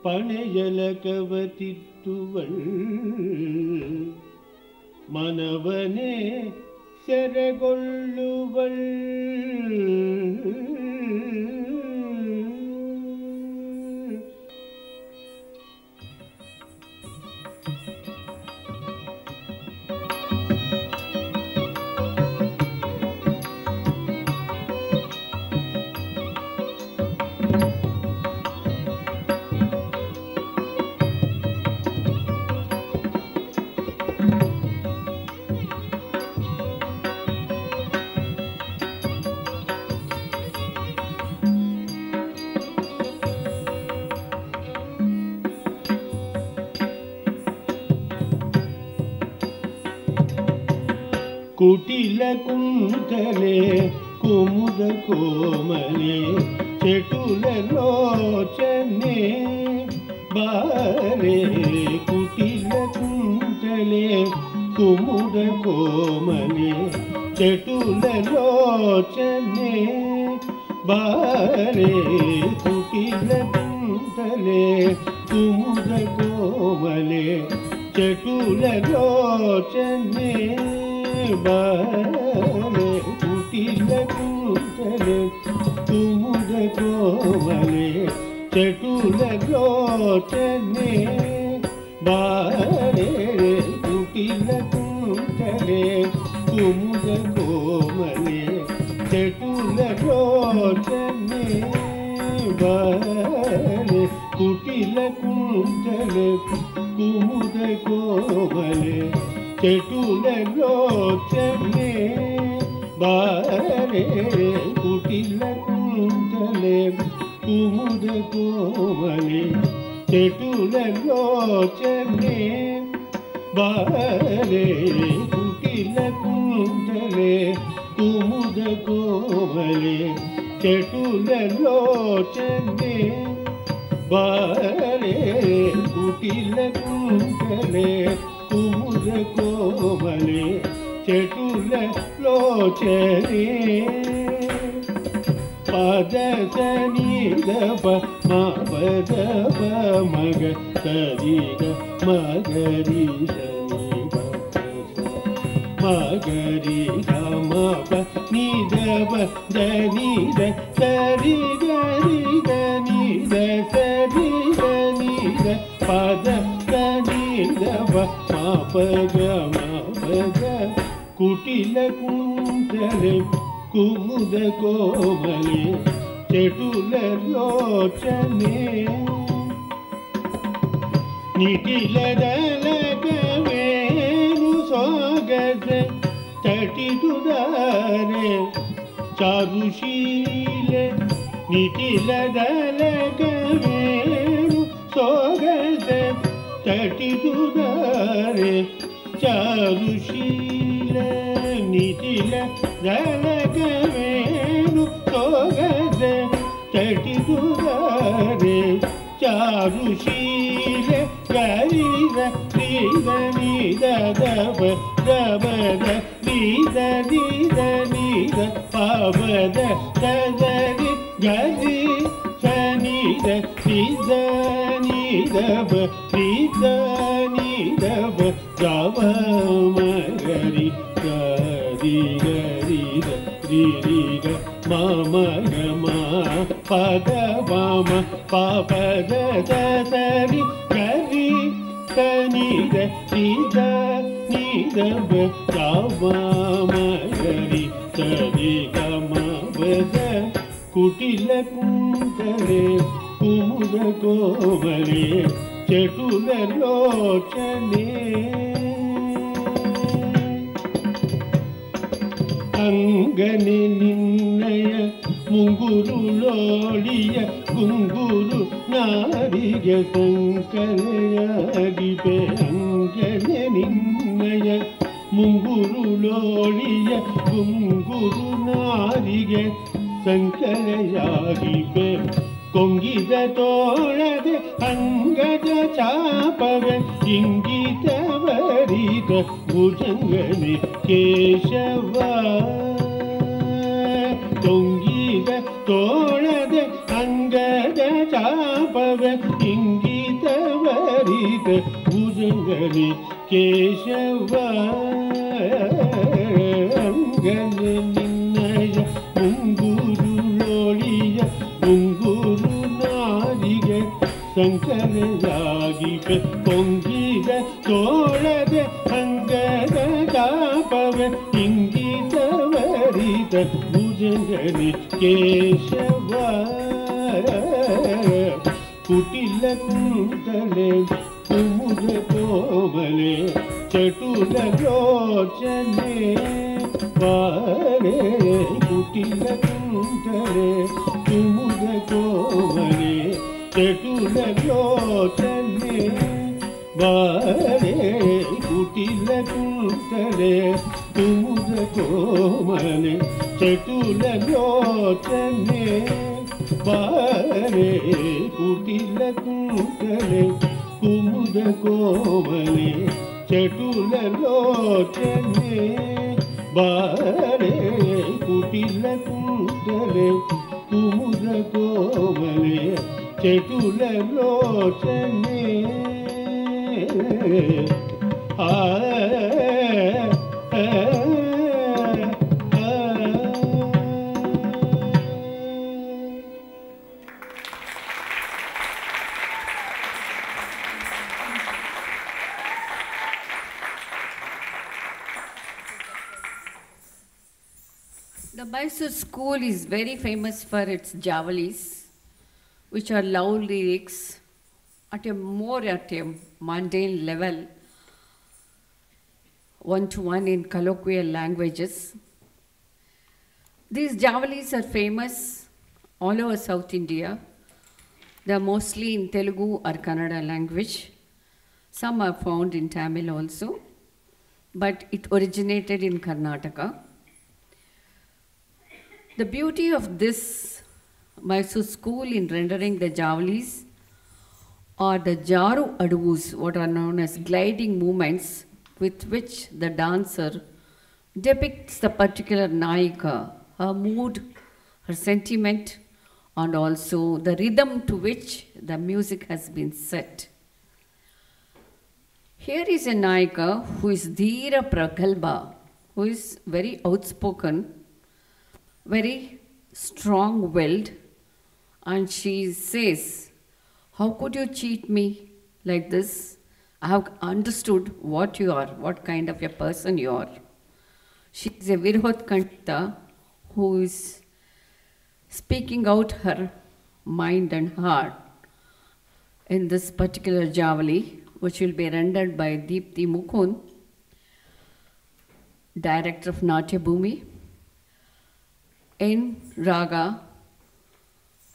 ಪಣೆಯಲಕವತಿತ್ತುವಳ್ ಮನವನೇ ಸೆರೆಗೊಳ್ಳುವಳ್ ಕುಟಿಲ ಕುಂತಲೆ Kumuda ಕೋಮಲೆ ಚೆಟುಲ ಲೋಚನೆ ಬಾರೆ ಕುಟಿಲ ಕುಂತಲೆ ಕುಮುದ ಕೋಮಲೆ ಚೆಟುಲ ಲೋಚನೆ ಬಾರೆ ಕುಟಿಲ ಕುಂತಲೆ ಕುಮುದ ಕೋಮಲೆ ಚೆಟುಲ ಲೋಚನೆ ಬಾರೆ ಕುಟಿಲ ಕುಂತಲೆ ಕುಮುದ ಕೋಮಲೆ ಚೆಟುಲ ಲೋಚನೆ ಬಾರೆ ಕುಟಿಲ ಕುಂತಲೆ ಕುಮುದ ಕೋಮಲೆ ಚೆಟುಲ ಲೋಚನೆ ಬಾರೆ ಕುಟಿಲ ಕುಂತಲೆ ಕುಮುದ ಕೋಮಲೆ ಚೆಟುಲ ಲೋಚನೆ ಬಾರೆ ಕುಟಿಲ ಕುಂತಲೆ ಕುಮುದ ಕೋಮಲೆ ಚೆಟುಲ ಲೋಚನೆ ಬಾರೆ ಕುಟಿಲ ಕುಂತಲೆ ಕುಮುದ ಕೋಮಲೆ ಚೆಟುಲ ಲೋಚನೆ ಬಾರೆ ಕುಟಿಲ ಕುಂತಲೆ ಕುಮುದ ಕೋಮಲೆ ಚೆಟುಲ ಲೋಚನೆ ಪದ ಸನಿ ದಪ ಮದ ಮಗ ಸರಿಗ ಮಗರಿ ಸನಿ ಮಗರಿ ಮಪ ನಿದಪ ದನಿದ ಸರಿ ಗರಿ ಗನಿದ ಸರಿ ಗನಿದ ಪದ ಸನಿದಪ ಮಪಗ ಮಪಗ ಕುಟಿಲ ಕುಂತಲೆ Kumuda ಕೋಮಲೆ ಚೆಟುಲ ಲೋಚನೆ ನಿಟಿಲದಲಗವೇನು ಸೊಗಸೆ ತಟಿದುದಾರೆ ಚಾರುಶೀಲೆ ನಿಟಿಲದಲಗವೇನು ಸೊಗಸೆ ತಟಿದುದಾರೆ ಚಾರುಶೀಲೆ ನಿಟಿಲ ದಲಗವೇನು ಸೊಗಸೆ ತಟಿದುದಾರೆ ಚಾರುಶೀಲೆ ಗರಿದ ಶ್ರೀಧನಿ da da ba da ba da ni da ni da pa ba da ri ga ri sa ni da ni da ba ri da ni da ba ga ba ma ga ri ga ri ga ri da ri ri ga ma ma ga ma pa da ba ma pa pa da da sa ri ga ri sa ni da ni da ba ga ba ma ga ri sa ri ga ma ba da ಕುಟಿಲ ಕುಂತಲೆ Kumuda ಕೋಮಲೆ ಚಟುಲ ಲೋಚನೆ ಅಂಗನೆ ನಿನ್ನಯ ಮುಂಗುರು ಲೋಳಿಯ ಗುಂಗುರು ನಾರಿಗೆ ಸಂಕಲೆಯಾಗಿಪೆ ಅಂಗನೆ ನಿನ್ನಯ ಮುಂಗುರು ಲೋಳಿಯ ಗುಂಗುರು ನಾರಿಗೆ ಸಂಕಲೆಯಾಗಿಪೆ ಕೊಂಗಿದ ತೋಳದೆ ಅಂಗದ ಚಾಪವೆ ಇಂಗಿತವರಿತ ಭುಜಂಗನೆ ಕೇಶವ ಕೊಂಗಿದ ತೋಳದೆ ಅಂಗದ ಚಾಪವೆ ಇಂಗಿತವರಿತ ಭುಜಂಗನೆ ಕೇಶವ ಅಂಗನೆ ನಿನ್ನಯ ಮುಂಗುರು ಲೋಳಿಯ ಮುಂಗುರು ನಾರಿಗೆ ಸಂಕಲೆಯಾಗಿಪೆ ಕೊಂಗಿದ ತೋಳದೆ ಅಂಗದ ಚಾಪವೆ ಇಂಗಿತವರಿತ ಭುಜಂಗನೆ ಕೇಶವ ಕುಟಿಲ ಕುಂತಲೆ ಕುಮುದ ಕೋಮಲೆ ಚಟುಲ ಲೋಚನೆ ಬಾರೆ ಕುಟಿಲ ಕುಂತಲೆ ಕುಮುದ ಕೋಮಲೆ ಚಟುಲ ಲೋಚನೆ ಬಾರೆ ಕುಟಿಲ ಕುಂತಲೆ ಕುಮುದ ಕೋಮಲೆ ಚಟುಲ ಲೋಚನೆ ಬಾರೆ ಕುಟಿಲ ಕುಂತಲೆ ಕುಮುದ ಕೋಮಲೆ ಚಟುಲ ಲೋಚನೆ ಬಾರೆ ಕುಟಿಲ ಕುಂತಲೆ ಕುಮುದ ಕೋಮಲೆ ಚಟುಲ ಲೋಚನೆ ಆ The Mysore school is very famous for its javalis, which are love lyrics at a mundane level, one-to-one in colloquial languages. These javalis are famous all over South India. They are mostly in Telugu or Kannada language. Some are found in Tamil also, but it originated in Karnataka. The beauty of this Mysore school in rendering the javalis are the jaru aduvus, what are known as gliding movements with which the dancer depicts the particular nayika, her mood, her sentiment, and also the rhythm to which the music has been set. Here is a nayika who is Dheera Pragalba, who is very outspoken, very strong-willed, and she says, "How could you cheat me like this? I have understood what you are, what kind of a person you are." She is a Virhodkanta who is speaking out her mind and heart in this particular javali, which will be rendered by Deepthi Mukund, director of Natya Bhumi, in Raga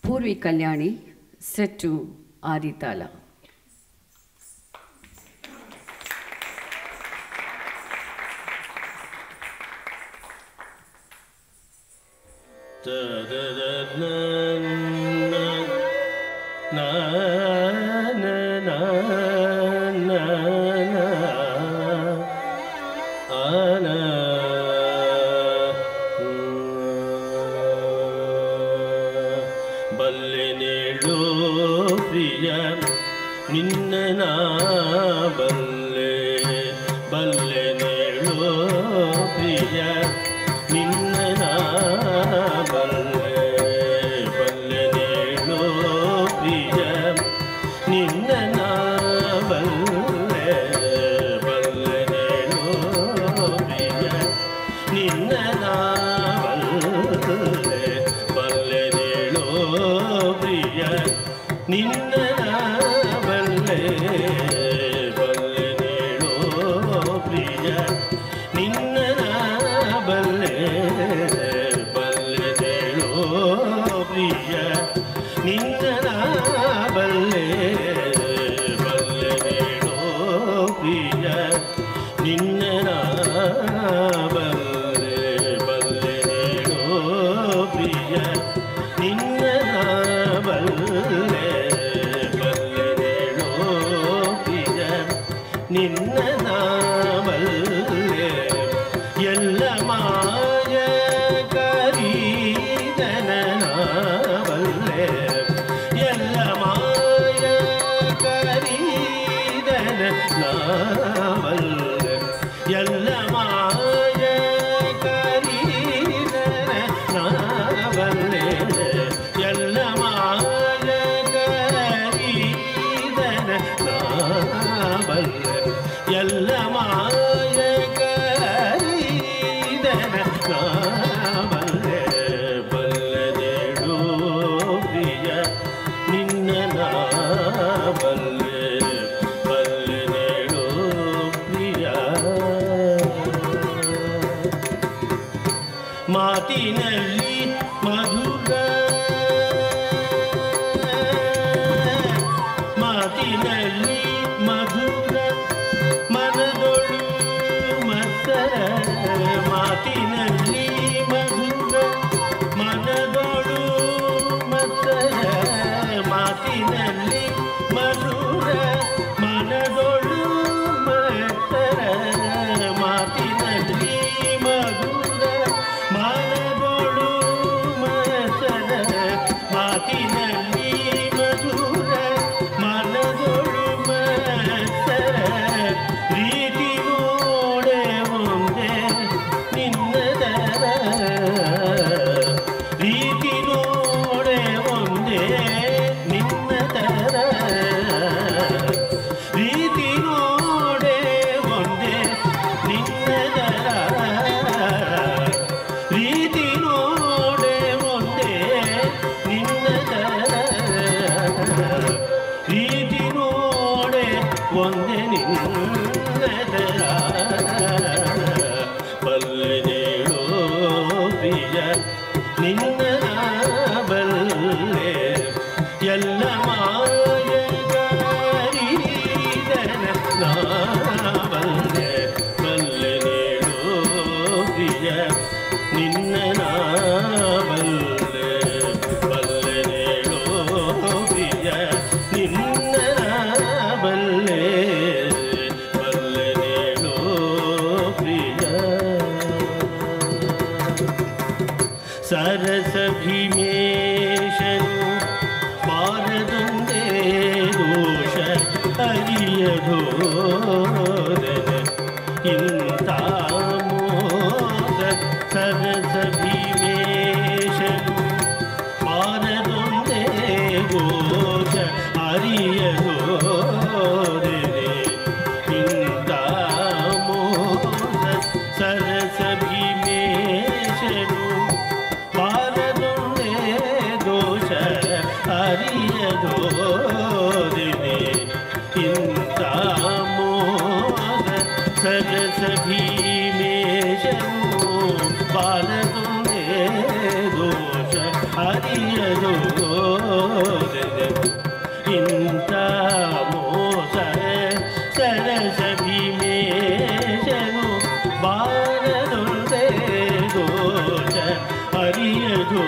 Purvi Kalyani, set to Aditala. na na na na na ಬಲ್ಲೆನೇನೋ ಪ್ರಿಯ ನಿನ್ನ ಬಲ್ಲೆ ಬಲ್ಲೆನೇಳೋ ಪ್ರಿಯ ನಿನ್ನ ಬಲ್ಲೆ ಬಲ್ಲೆನೇಳೋ ಪ್ರಿಯ ನಿನ್ನ ಬಲ್ಲೆ ಬಲ್ಲೆನೇಳೋ ಪ್ರಿಯ ನಿನ್ನ ಬಲ್ಲೆ ಬಲ್ಲೆನೇಳೋ ಪ್ರಿಯ ನಿನ್ನ ಬಲ್ಲೆ ಬಲ್ಲೆನೇಳೋ ಪ್ರಿಯ ನಿನ್ನ ಬಲ್ಲೆ ಬಲ್ಲೆನೇಳೋ ಪ್ರಿಯ ನಿನ್ನ ಬಲ್ಲೆ ಎಲ್ಲ ಮಾಯ ಕರೀದನ ಬಲ್ಲೆ ಎಲ್ಲ ಮಾಯ ಕರೀದನ ಬಲ್ಲೆ ಎಲ್ಲ ಮಾಯ ಕರೀದನ ಬಲ್ಲೆ ಎಲ್ಲ ಮಾಯ ಕರೀದನ ಬಲ್ಲೆ ಎಲ್ಲ ಮಾಯ ಕರೀದನ ಬಲ್ಲೆ ಬಲ್ಲೆನೇಳೋ ಪ್ರಿಯ ನಿನ್ನ ಬಲ್ಲೆ ಬಲ್ಲೆನೇಳೋ ಪ್ರಿಯ ಮಾತಿನಲ್ಲಿ ಮಧುರ ಮಾತಿನಲ್ಲಿ ಮಧುರ ಮನದೊಳು ಮತ್ಸರ ಮಾತಿನಲ್ಲಿ ಮಧುರ ಮನದೊಳು ಮತ್ಸರ ಮಾತಿನಲ್ಲಿ ಮಧುರ ಮನದೊಳು ಮತ್ಸರ ಮಾತಿನಲ್ಲಿ ಮಧುರ ಮನದೊಳು ಮತ್ಸರ ಮಾತಿನಲ್ಲಿ ಮಧುರ ಮನದೊಳು ಮತ್ಸರ ಪ್ರೀತಿ ನೋಡೆ ಮುಂದೆ ನಿನ್ನದರ ಪ್ರೀತಿ ನೋಡೆ ಒಂದೇ ನಿನ್ನದರ ಪ್ರೀತಿ ನೋಡೆ ಒಂದೇ ನಿನ್ನದರ ಪ್ರೀತಿ ನೋಡೆ ಒಂದೇ ನಿನ್ನದರ ಪ್ರೀತಿ ನೋಡೆ ಒಂದೇ ನಿನ್ನದರ ಬಲ್ಲೆನೇಳೋ ಪ್ರಿಯ ನಿನ್ನ ಬಲ್ಲೆ ಎಲ್ಲ ಮಾಯಗಾರಿದನ ಬಲ್ಲೆ ಬಲ್ಲೆನೇಳೋ ಪ್ರಿಯ ನಿನ್ನ ಬಲ್ಲೆ ಬಲ್ಲೆನೇಳೋ ಪ್ರಿಯ ನಿನ್ನ ಬಲ್ಲೆ ಬಲ್ಲೆನೇಳೋ ಪ್ರಿಯ ಸರಸ ಭೀಮೇಶನು ಬಾರದೊಂದೇ ದೋಷ ಅರಿಯದೋದನ ಇಂಥ ಮೋದ ಸರಸ ಭೀಮೇಶನು ಬಾರದೊಂದೇ ದೋಷ ಅರಿಯದೋದನೆ ಇಂಥ ಮೋದ ಸರಸ ಭೀಮೇಶನು ಬಾರದೊಂದೇ ದೋಷ ಅರಿಯದೋದಿನೆ ಇಂಥ ಮೋದ ಸರಸ ಭೀಮೇಶನು ಬಾರದೊಂದೇ ದೋಷ ಅರಿಯದೋದಿನೆ ಇಂಥ ಮೋಸ ಸರಸ ಭೀಮೇಶನು ಬಾರದೊಂದೇ ದೋಷ ಅರಿಯದೋದಿನೆ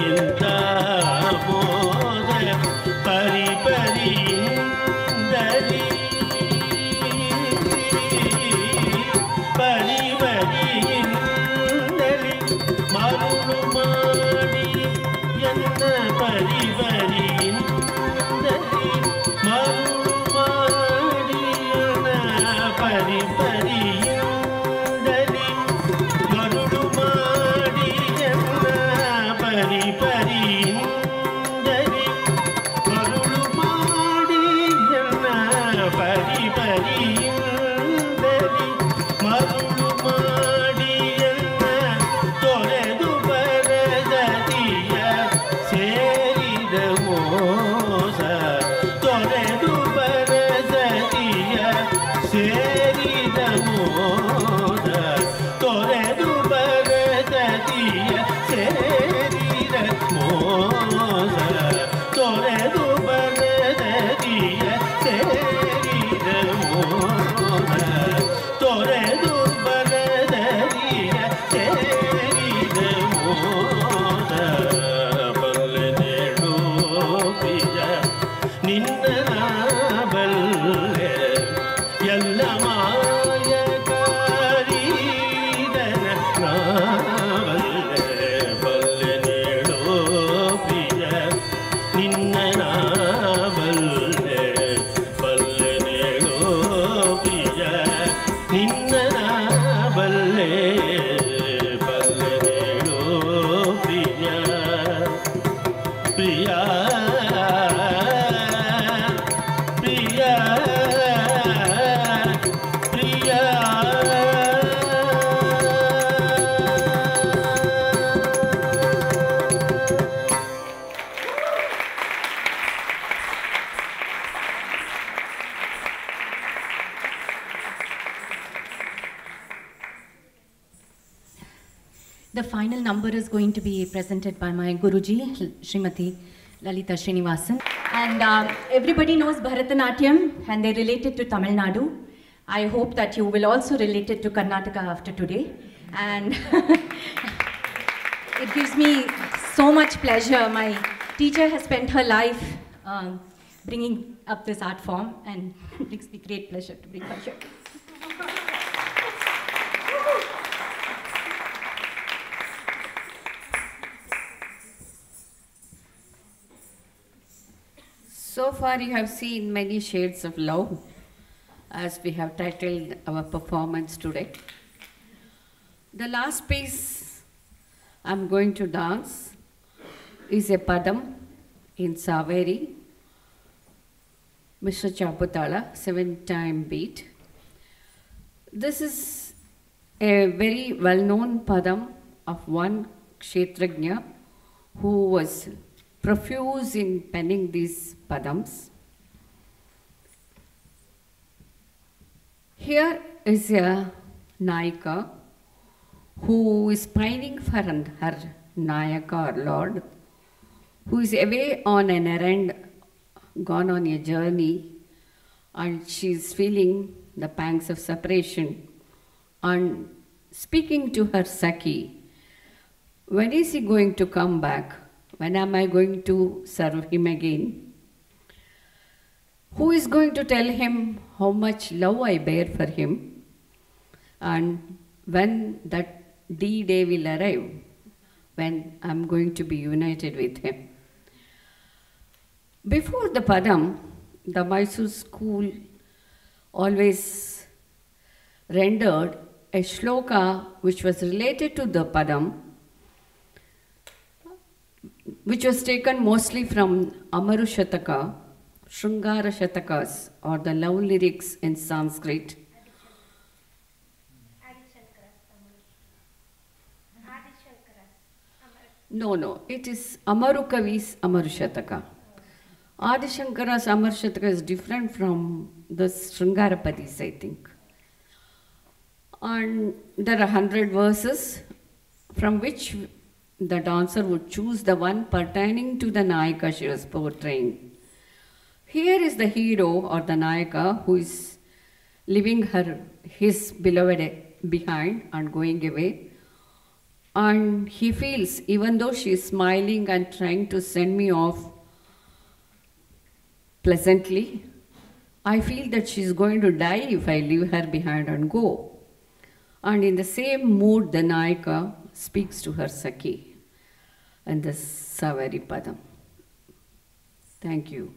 ಇಂಥ ಮೋದ ಪರಿಪರಿಂದಲಿ ಪರಿಪರಿಂದಲಿ ಮರುಳು ಮಾಡಿ ಎನ್ನ ಪರಿಪರಿಂದಲಿ ಮರುಳು ಮಾಡಿ ಮರಿಯಿಂದಲಿ ಮರುಳು ಮಾಡಿಯನ್ನ ತೊರೆದು ಬರದತಿಯ ಸೇರಿದ ಮೋಸ ತೊರೆದು ಬರದತಿಯ ಸೇರಿದ ಮೋದ ತೊರೆದು ಬರದತಿಯ ಸೇರಿದ ಮೋಸ ತೊರೆದು ಬರದತಿಯ ಸೇರಿದ ಮೋದ ತೊರೆದು ಬರದತಿಯ ಸೇರಿದ ಮೋದ ಬಲ್ಲೆನೇಳು ಪ್ರಿಯ ನಿನ್ನ ಬಲ್ಲೆ ಎಲ್ಲ ಮಾಯಕಾರಿದನ ನಾವಲ್ಲೆ ಬಲ್ಲೆನೇಳು ಪ್ರಿಯ ನಿನ್ನ ನಾವಲ್ಲೆ ಬಲ್ಲೆನೇಳು ಪ್ರಿಯ ನಿನ್ನ ನಾವಲ್ಲೆ ಬಲ್ಲೆನೇಳು ಪ್ರಿಯ ಪ್ರಿಯ ಪ್ರಿಯ ಪ್ರಿಯ The final number is going to be presented by my Guruji, Srimati Lalita Srinivasan. And everybody knows Bharatanatyam and they relate it to Tamil Nadu. I hope that you will also relate it to Karnataka after today. And it gives me so much pleasure. My teacher has spent her life bringing up this art form, and it gives me great pleasure to bring her here. So far you have seen many shades of love, as we have titled our performance today. The last piece I'm going to dance is a padam in Saveri, Mr. Chaputala, 7-time beat. This is a very well-known padam of one Kshetrajna who was profuse in penning these padams. Here is a Nayika who is pining for her Nayaka or Lord, who is away on an errand, gone on a journey, and she is feeling the pangs of separation and speaking to her Saki, when is he going to come back? When am I going to serve him again? Who is going to tell him how much love I bear for him? And when that D-Day will arrive, when I'm going to be united with him. Before the Padam, the Mysore school always rendered a shloka which was related to the Padam, which was taken mostly from Amaru Shataka, Shrungara Shatakas, or the love lyrics in Sanskrit. No, it is Amaru Kavi's Amaru Shataka. Adi Shankara's Amaru Shataka is different from the Shrungarapadis, I think. And there are 100 verses from which the dancer would choose the one pertaining to the Nayaka she was portraying. Here is the hero or the Nayaka who is leaving his beloved behind and going away. And he feels, even though she is smiling and trying to send me off pleasantly, I feel that she is going to die if I leave her behind and go. And in the same mood, the Nayaka speaks to her Saki and the Saveri Padam. Thank you.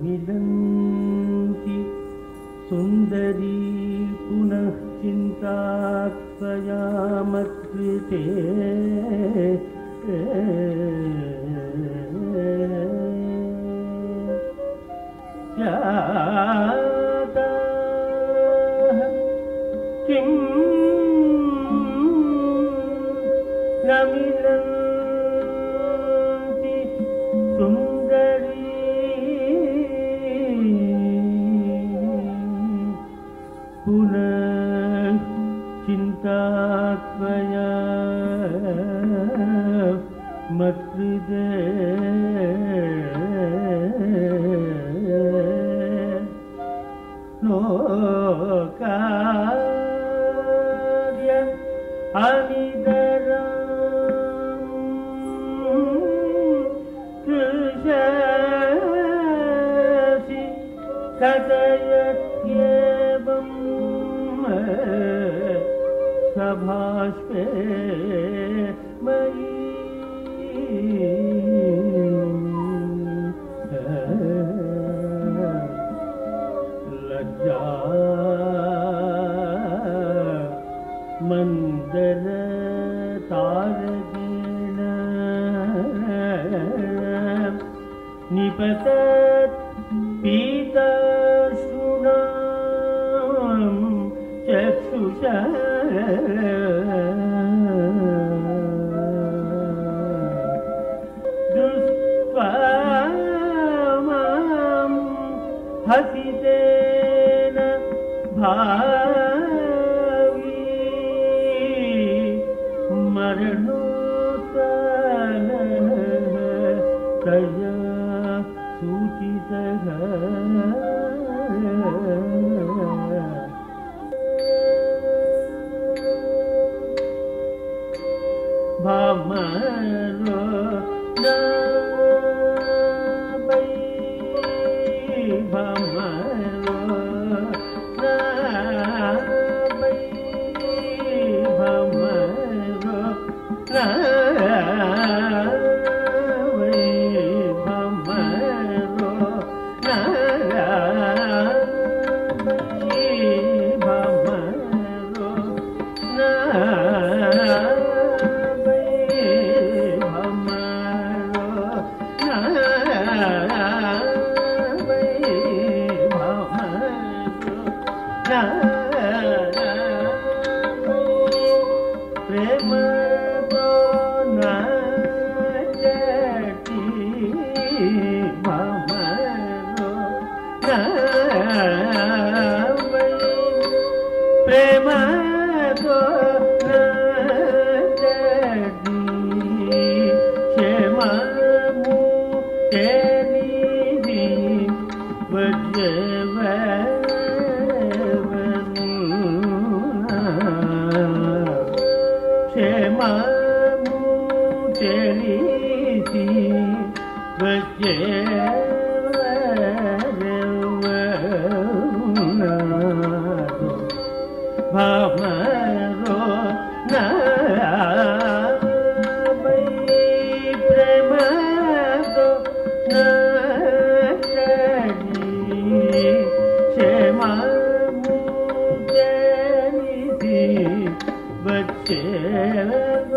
मिलन्ति सुन्दरी पुनः चिन्ता त्वया मत्कृते किं न मिलन्ति सुन्दरी पुनः चिन्ता त्वया मत्कृते लोकार्य अनितरां कृशसि कथयत्येवं सभाष्पे मयि लज्जा मन्दर तारकेण निपतत् पीताश्रूणां चक्षुषा दृष्ट्वा मां हसितेन भावी मरणोत्तरः तया सूचितः भामरो नाबै भामरो नाबै भामरो नाबै भामरो नाबै भामरो प्रेम तो नाचती भामरो प्रेम तो नाचती क्षमा मुक्ति वज्रव क्षमा मुक्ति वज्रव भामरो नाबै प्रेम तो नाचती क्षमा मुक्ति वज्रव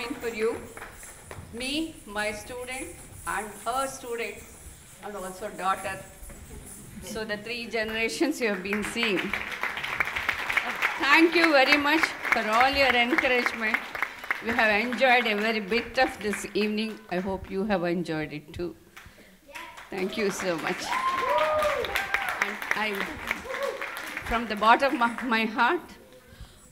performing for you. Me, my student, and her student, and also daughter. So the 3 generations you have been seeing. Thank you very much for all your encouragement. We have enjoyed a very bit of this evening. I hope you have enjoyed it too. Thank you so much. And from the bottom of my heart,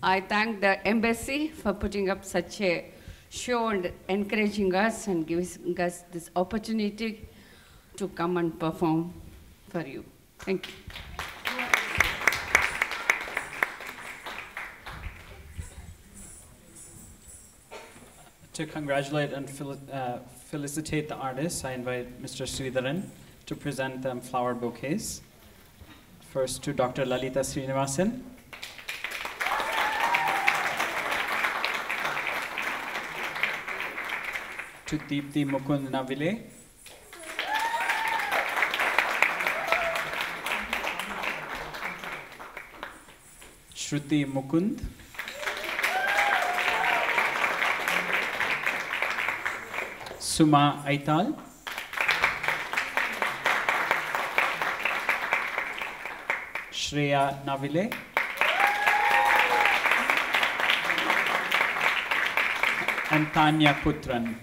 I thank the embassy for putting up such a show and encouraging us and giving us this opportunity to come and perform for you. Thank you. To congratulate and felicitate the artists, I invite Mr. Sridharan to present them flower bouquets. First to Dr. Lalita Srinivasan. To Deepthi Mukund Navile. Shruti Mukund. Suma Aital. Shreya Navile. And Tanya Putran.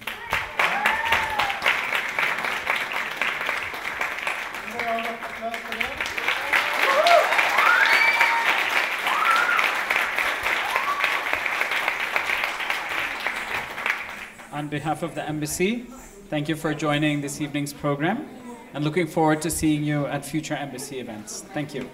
On behalf of the embassy, thank you for joining this evening's program and looking forward to seeing you at future embassy events. Thank you.